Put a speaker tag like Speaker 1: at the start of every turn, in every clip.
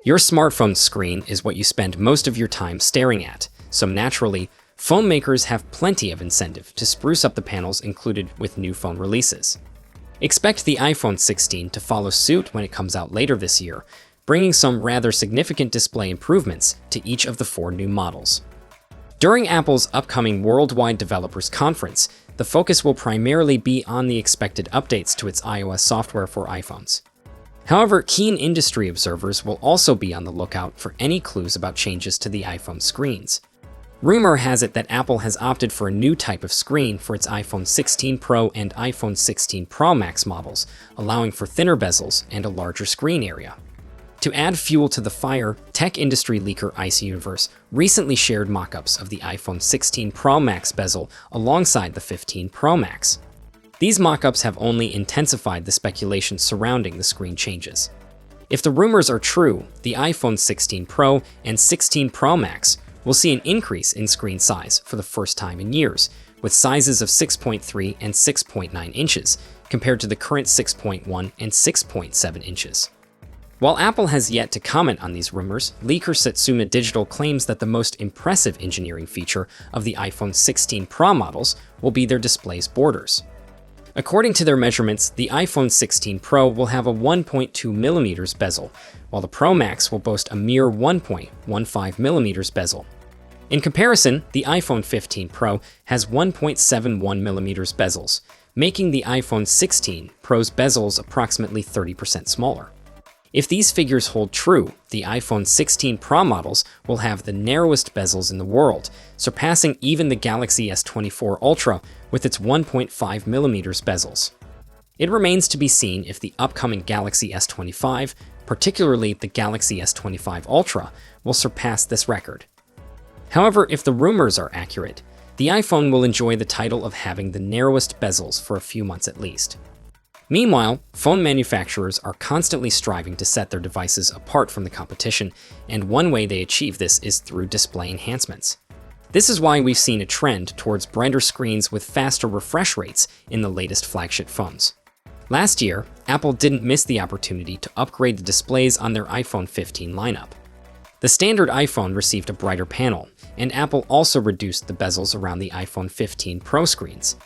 Speaker 1: Your smartphone screen is what you spend most of your time staring at, so naturally, phone makers have plenty of incentive to spruce up the panels included with new phone releases. Expect the iPhone 16 to follow suit when it comes out later this year, bringing some rather significant display improvements to each of the 4 new models. During Apple's upcoming Worldwide Developers Conference, the focus will primarily be on the expected updates to its iOS software for iPhones. However, keen industry observers will also be on the lookout for any clues about changes to the iPhone screens. Rumor has it that Apple has opted for a new type of screen for its iPhone 16 Pro and iPhone 16 Pro Max models, allowing for thinner bezels and a larger screen area. To add fuel to the fire, tech industry leaker Ice Universe recently shared mock-ups of the iPhone 16 Pro Max bezel alongside the 15 Pro Max. These mock-ups have only intensified the speculation surrounding the screen changes. If the rumors are true, the iPhone 16 Pro and 16 Pro Max will see an increase in screen size for the first time in years, with sizes of 6.3 and 6.9 inches, compared to the current 6.1 and 6.7 inches. While Apple has yet to comment on these rumors, leaker Satsuma Digital claims that the most impressive engineering feature of the iPhone 16 Pro models will be their display's borders. According to their measurements, the iPhone 16 Pro will have a 1.2mm bezel, while the Pro Max will boast a mere 1.15mm bezel. In comparison, the iPhone 15 Pro has 1.71mm bezels, making the iPhone 16 Pro's bezels approximately 30% smaller. If these figures hold true, the iPhone 16 Pro models will have the narrowest bezels in the world, surpassing even the Galaxy S24 Ultra with its 1.5mm bezels. It remains to be seen if the upcoming Galaxy S25, particularly the Galaxy S25 Ultra, will surpass this record. However, if the rumors are accurate, the iPhone will enjoy the title of having the narrowest bezels for a few months at least. Meanwhile, phone manufacturers are constantly striving to set their devices apart from the competition, and one way they achieve this is through display enhancements. This is why we've seen a trend towards brighter screens with faster refresh rates in the latest flagship phones. Last year, Apple didn't miss the opportunity to upgrade the displays on their iPhone 15 lineup. The standard iPhone received a brighter panel, and Apple also reduced the bezels around the iPhone 15 Pro screens.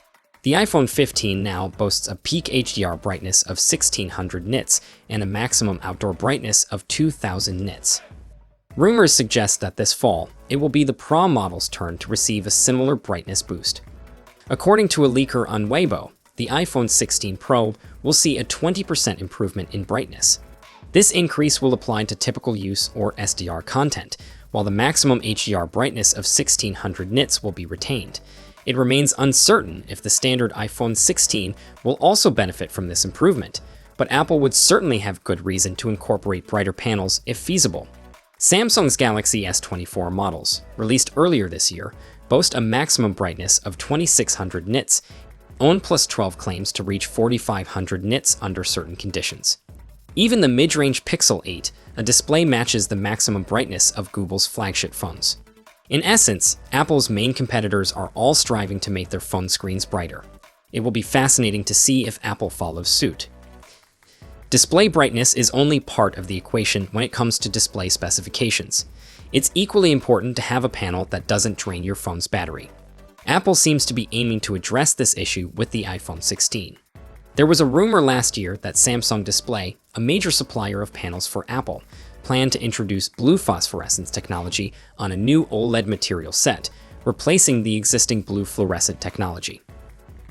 Speaker 1: The iPhone 15 now boasts a peak HDR brightness of 1600 nits and a maximum outdoor brightness of 2000 nits. Rumors suggest that this fall, it will be the Pro model's turn to receive a similar brightness boost. According to a leaker on Weibo, the iPhone 16 Pro will see a 20% improvement in brightness. This increase will apply to typical use or SDR content, while the maximum HDR brightness of 1600 nits will be retained. It remains uncertain if the standard iPhone 16 will also benefit from this improvement, but Apple would certainly have good reason to incorporate brighter panels if feasible. Samsung's Galaxy S24 models, released earlier this year, boast a maximum brightness of 2600 nits. OnePlus 12 claims to reach 4500 nits under certain conditions. Even the mid-range Pixel 8, a display matches the maximum brightness of Google's flagship phones. In essence, Apple's main competitors are all striving to make their phone screens brighter. It will be fascinating to see if Apple follows suit. Display brightness is only part of the equation when it comes to display specifications. It's equally important to have a panel that doesn't drain your phone's battery. Apple seems to be aiming to address this issue with the iPhone 16. There was a rumor last year that Samsung Display, a major supplier of panels for Apple, planned to introduce blue phosphorescence technology on a new OLED material set, replacing the existing blue fluorescent technology.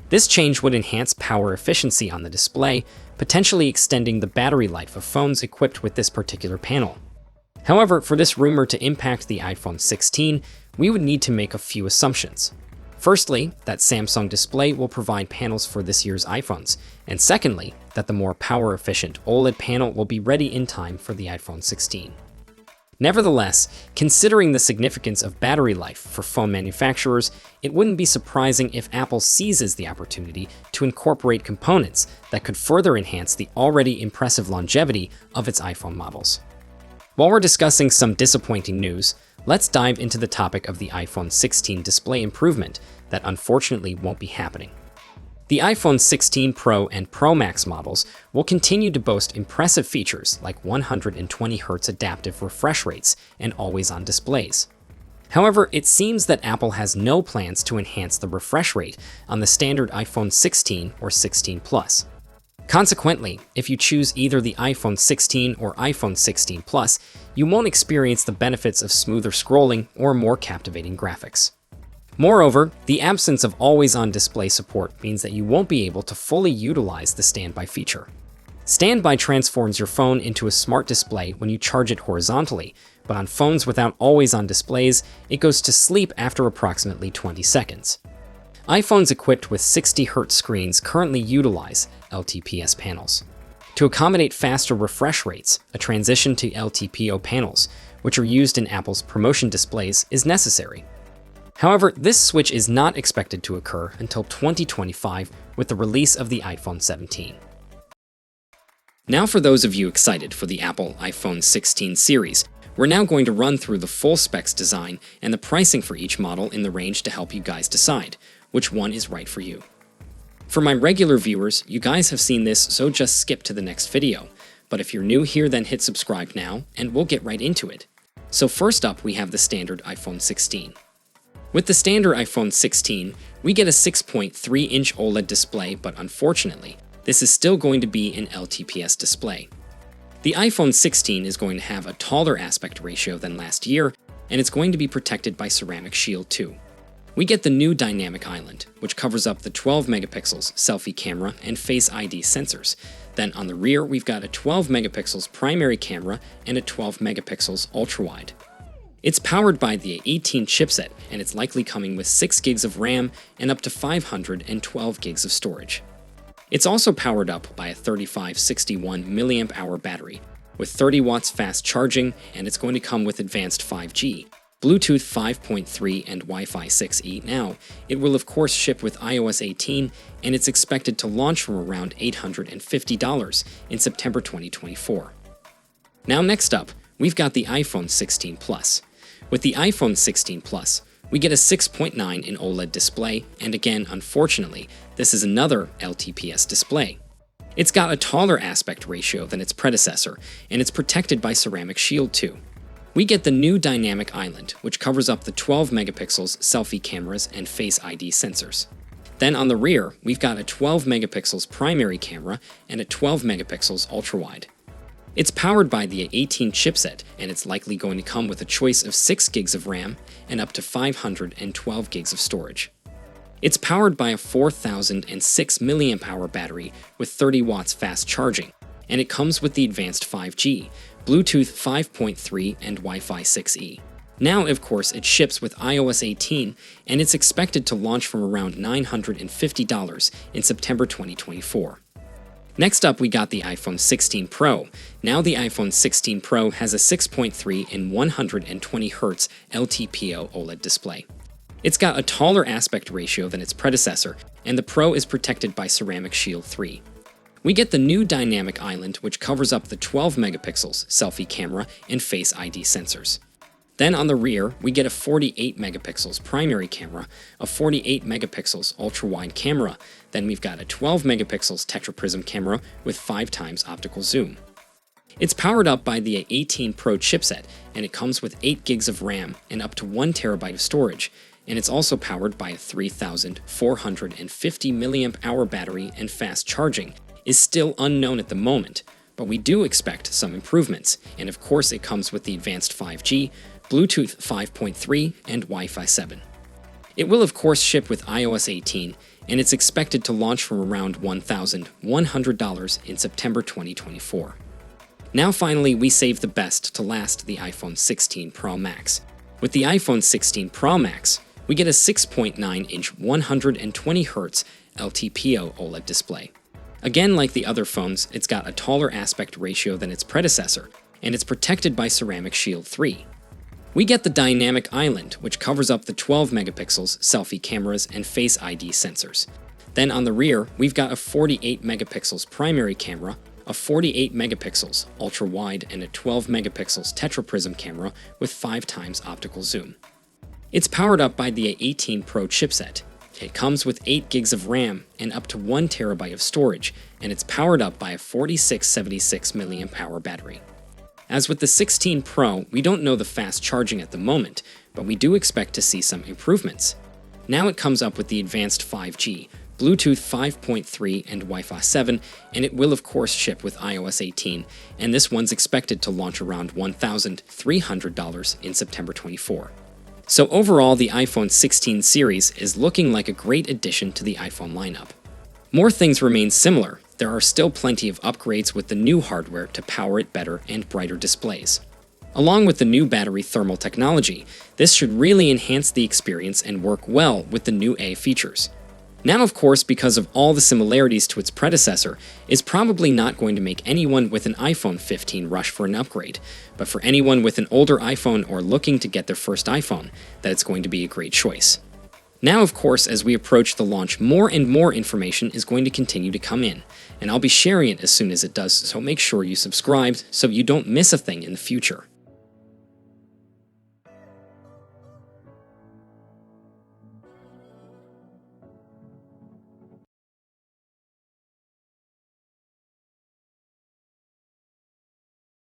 Speaker 1: This change would enhance power efficiency on the display, potentially extending the battery life of phones equipped with this particular panel. However, for this rumor to impact the iPhone 16, we would need to make a few assumptions. Firstly, that Samsung Display will provide panels for this year's iPhones, and secondly, that the more power-efficient OLED panel will be ready in time for the iPhone 16. Nevertheless, considering the significance of battery life for phone manufacturers, it wouldn't be surprising if Apple seizes the opportunity to incorporate components that could further enhance the already impressive longevity of its iPhone models. While we're discussing some disappointing news, let's dive into the topic of the iPhone 16 display improvement that unfortunately won't be happening. The iPhone 16 Pro and Pro Max models will continue to boast impressive features like 120Hz adaptive refresh rates and always-on displays. However, it seems that Apple has no plans to enhance the refresh rate on the standard iPhone 16 or 16 Plus. Consequently, if you choose either the iPhone 16 or iPhone 16 Plus, you won't experience the benefits of smoother scrolling or more captivating graphics. Moreover, the absence of always-on display support means that you won't be able to fully utilize the standby feature. Standby transforms your phone into a smart display when you charge it horizontally, but on phones without always-on displays, it goes to sleep after approximately 20 seconds. iPhones equipped with 60Hz screens currently utilize LTPS panels. To accommodate faster refresh rates, a transition to LTPO panels, which are used in Apple's promotion displays, is necessary. However, this switch is not expected to occur until 2025 with the release of the iPhone 17. Now for those of you excited for the Apple iPhone 16 series, we're now going to run through the full specs design and the pricing for each model in the range to help you guys decide which one is right for you. For my regular viewers, you guys have seen this, so just skip to the next video. But if you're new here, then hit subscribe now, and we'll get right into it. So first up, we have the standard iPhone 16. With the standard iPhone 16, we get a 6.3-inch OLED display, but unfortunately, this is still going to be an LTPS display. The iPhone 16 is going to have a taller aspect ratio than last year, and it's going to be protected by Ceramic Shield 2. We get the new Dynamic Island, which covers up the 12 megapixels selfie camera and Face ID sensors. Then on the rear, we've got a 12 megapixels primary camera and a 12 megapixels ultra-wide. It's powered by the A18 chipset, and it's likely coming with 6 gigs of RAM and up to 512 gigs of storage. It's also powered up by a 3561 mAh battery with 30 watts fast charging, and it's going to come with advanced 5G, Bluetooth 5.3 and Wi-Fi 6E. Now, it will of course ship with iOS 18, and it's expected to launch from around $850 in September 2024. Now next up, we've got the iPhone 16 Plus. With the iPhone 16 Plus, we get a 6.9 in OLED display, and again, unfortunately, this is another LTPS display. It's got a taller aspect ratio than its predecessor, and it's protected by Ceramic Shield 2. We get the new Dynamic Island, which covers up the 12 megapixels selfie cameras and Face ID sensors. Then on the rear, we've got a 12 megapixels primary camera and a 12 megapixels ultra-wide. It's powered by the A18 chipset, and it's likely going to come with a choice of 6 gigs of RAM and up to 512 gigs of storage. It's powered by a 4006 mAh battery with 30 watts fast charging, and it comes with the advanced 5G, Bluetooth 5.3 and Wi-Fi 6E. Now, of course, it ships with iOS 18, and it's expected to launch from around $950 in September 2024. Next up, we got the iPhone 16 Pro. Now the iPhone 16 Pro has a 6.3 in 120Hz LTPO OLED display. It's got a taller aspect ratio than its predecessor, and the Pro is protected by Ceramic Shield 3. We get the new Dynamic Island, which covers up the 12 megapixels selfie camera and Face ID sensors. Then on the rear, we get a 48 megapixels primary camera, a 48 megapixels ultra-wide camera, then we've got a 12 megapixels tetraprism camera with 5 times optical zoom. It's powered up by the A18 Pro chipset, and it comes with 8 gigs of RAM and up to 1 terabyte of storage, and it's also powered by a 3450 mAh battery, and fast charging is still unknown at the moment, but we do expect some improvements, and of course it comes with the advanced 5G, Bluetooth 5.3, and Wi-Fi 7. It will of course ship with iOS 18, and it's expected to launch from around $1,100 in September 2024. Now finally, we saved the best to last, the iPhone 16 Pro Max. With the iPhone 16 Pro Max, we get a 6.9-inch 120Hz LTPO OLED display. Again, like the other phones, it's got a taller aspect ratio than its predecessor, and it's protected by Ceramic Shield 3. We get the Dynamic Island, which covers up the 12 megapixels selfie cameras and Face ID sensors. Then on the rear, we've got a 48 megapixels primary camera, a 48 megapixels ultra-wide, and a 12 megapixels tetraprism camera with 5 times optical zoom. It's powered up by the A18 Pro chipset, It comes with 8 gigs of RAM and up to 1 terabyte of storage, and it's powered up by a 4676 mAh battery. As with the 16 Pro, we don't know the fast charging at the moment, but we do expect to see some improvements. Now it comes up with the advanced 5G, Bluetooth 5.3 and Wi-Fi 7, and it will of course ship with iOS 18, and this one's expected to launch around $1,300 in September 24. So overall, the iPhone 16 series is looking like a great addition to the iPhone lineup. More things remain similar. There are still plenty of upgrades with the new hardware to power it better and brighter displays. Along with the new battery thermal technology, this should really enhance the experience and work well with the new A features. Now, of course, because of all the similarities to its predecessor, it's probably not going to make anyone with an iPhone 15 rush for an upgrade, but for anyone with an older iPhone or looking to get their first iPhone, that it's going to be a great choice. Now, of course, as we approach the launch, more and more information is going to continue to come in, and I'll be sharing it as soon as it does, so make sure you subscribe so you don't miss a thing in the future.